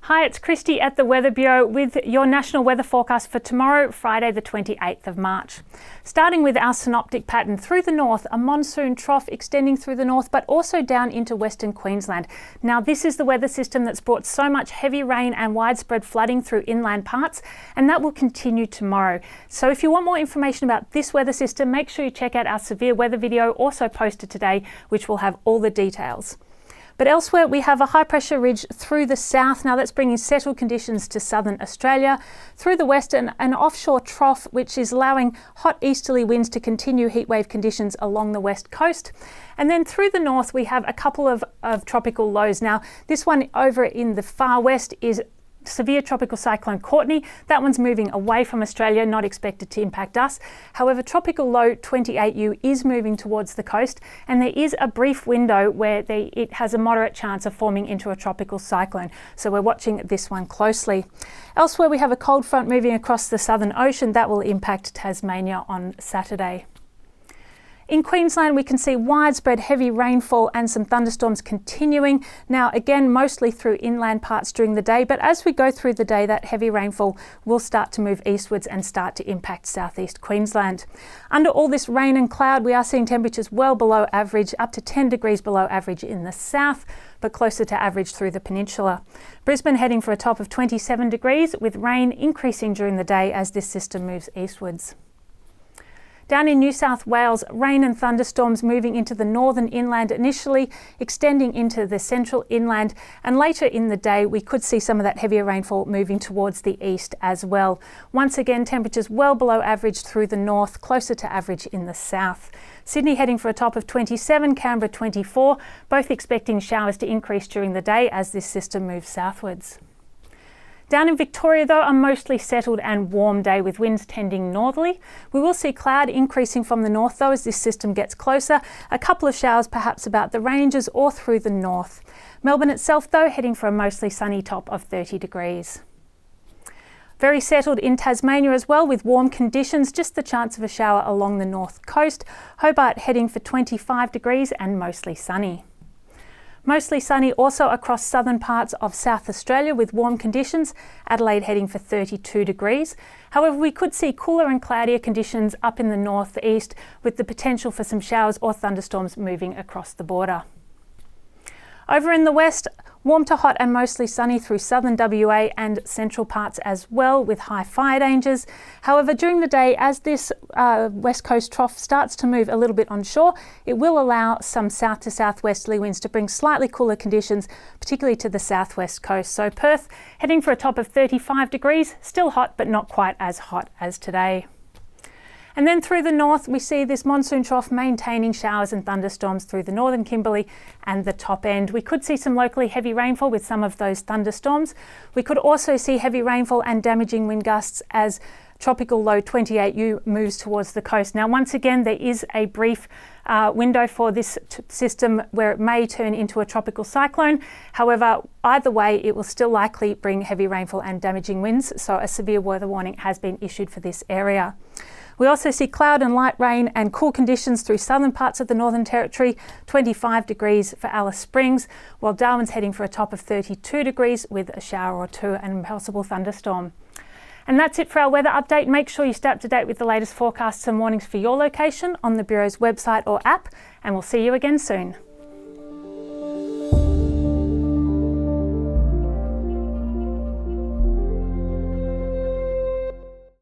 Hi, it's Christy at the Weather Bureau with your national weather forecast for tomorrow, Friday the 28th of March. Starting with our synoptic pattern through the north, a monsoon trough extending through the north but also down into Western Queensland. Now this is the weather system that's brought so much heavy rain and widespread flooding through inland parts, and that will continue tomorrow. So if you want more information about this weather system, make sure you check out our severe weather video also posted today, which will have all the details. But elsewhere, we have a high pressure ridge through the south. Now that's bringing settled conditions to southern Australia. Through the west, an offshore trough, which is allowing hot easterly winds to continue heatwave conditions along the west coast. And then through the north, we have a couple of tropical lows. Now, this one over in the far west is severe tropical cyclone Courtney. That one's moving away from Australia, not expected to impact us. However, tropical low 28U is moving towards the coast, and there is a brief window where it has a moderate chance of forming into a tropical cyclone. So we're watching this one closely. Elsewhere, we have a cold front moving across the Southern Ocean that will impact Tasmania on Saturday. In Queensland, we can see widespread heavy rainfall and some thunderstorms continuing. Now, again, mostly through inland parts during the day, but as we go through the day, that heavy rainfall will start to move eastwards and start to impact southeast Queensland. Under all this rain and cloud, we are seeing temperatures well below average, up to 10 degrees below average in the south, but closer to average through the peninsula. Brisbane heading for a top of 27 degrees, with rain increasing during the day as this system moves eastwards. Down in New South Wales, rain and thunderstorms moving into the northern inland initially, extending into the central inland, and later in the day we could see some of that heavier rainfall moving towards the east as well. Once again, temperatures well below average through the north, closer to average in the south. Sydney heading for a top of 27, Canberra 24, both expecting showers to increase during the day as this system moves southwards. Down in Victoria though, a mostly settled and warm day with winds tending northerly. We will see cloud increasing from the north though as this system gets closer. A couple of showers perhaps about the ranges or through the north. Melbourne itself though heading for a mostly sunny top of 30 degrees. Very settled in Tasmania as well with warm conditions, just the chance of a shower along the north coast. Hobart heading for 25 degrees and mostly sunny. Mostly sunny also across southern parts of South Australia with warm conditions, Adelaide heading for 32 degrees. However, we could see cooler and cloudier conditions up in the northeast with the potential for some showers or thunderstorms moving across the border. Over in the west, warm to hot and mostly sunny through southern WA and central parts as well with high fire dangers. However, during the day, as this west coast trough starts to move a little bit onshore, it will allow some south to southwesterly winds to bring slightly cooler conditions, particularly to the southwest coast. So Perth heading for a top of 35 degrees, still hot but not quite as hot as today. And then through the north, we see this monsoon trough maintaining showers and thunderstorms through the northern Kimberley and the top end. We could see some locally heavy rainfall with some of those thunderstorms. We could also see heavy rainfall and damaging wind gusts as tropical low 28U moves towards the coast. Now, once again, there is a brief window for this system where it may turn into a tropical cyclone. However, either way, it will still likely bring heavy rainfall and damaging winds. So a severe weather warning has been issued for this area. We also see cloud and light rain and cool conditions through southern parts of the Northern Territory, 25 degrees for Alice Springs, while Darwin's heading for a top of 32 degrees with a shower or two and a possible thunderstorm. And that's it for our weather update. Make sure you stay up to date with the latest forecasts and warnings for your location on the Bureau's website or app, and we'll see you again soon.